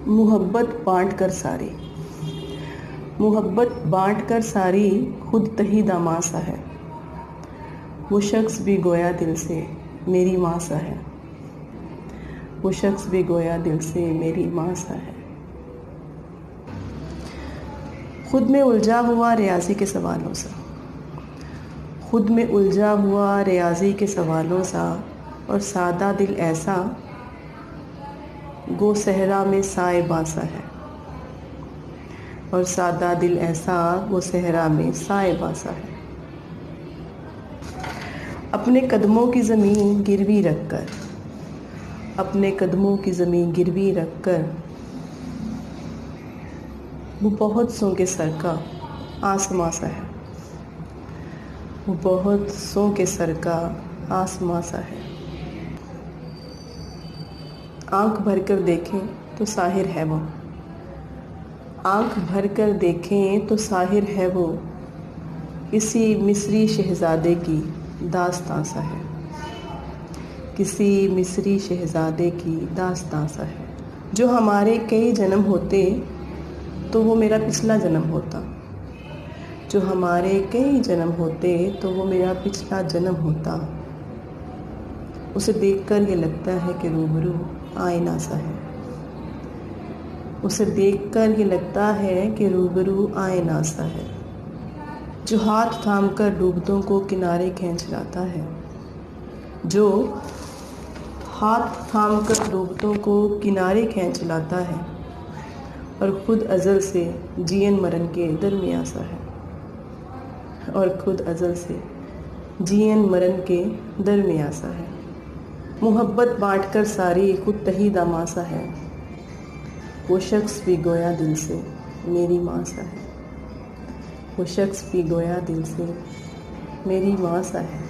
मुहब्बत बाँट कर सारी, मुहब्बत बाँट कर सारी खुद तही दामां सा है। वो शख्स भी गोया दिल से मेरी माँ सा है। वो शख्स भी गोया दिल से मेरी माँ सा है। खुद में उलझा हुआ रियाज़ी के सवालों सा, खुद में उलझा हुआ रियाज़ी के सवालों सा, और सादा दिल ऐसा गो सहरा में साए बासा है। और सादा दिल ऐसा वो सहरा में साए बासा है। अपने कदमों की ज़मीन गिरवी रख कर, अपने कदमों की ज़मीन गिरवी रख कर, वो बहुत सो के सर का आसमां सा है। वो बहुत सो के सर का आसमां सा है। आँख भर कर देखें तो साहिर है वो, आँख भर कर देखें तो साहिर है वो, किसी मिस्री शहज़ादे की दास्तां सा है। किसी मिस्री शहज़ादे की दास्तां सा है। जो हमारे कई जन्म होते तो वो मेरा पिछला जन्म होता। जो हमारे कई जन्म होते तो वो मेरा पिछला जन्म होता। उसे देखकर ये लगता है कि रूबरू आईना सा है। उसे देखकर ये लगता है कि रूबरू आईना सा है। जो हाथ थाम कर डूबतों को किनारे खींच लाता है, जो हाथ थाम कर डूबतों को किनारे खींच लाता है, और ख़ुद अज़ल से जीवन मरण के दरमियाँ सा है। और ख़ुद अज़ल से जीवन मरण के दरमियाँ सा है। मुहब्बत बाँट कर सारी खुद तही दामां सा है। वो शख्स भी गोया दिल से मेरी माँ सा है। वो शख्स भी गोया दिल से मेरी माँ सा है।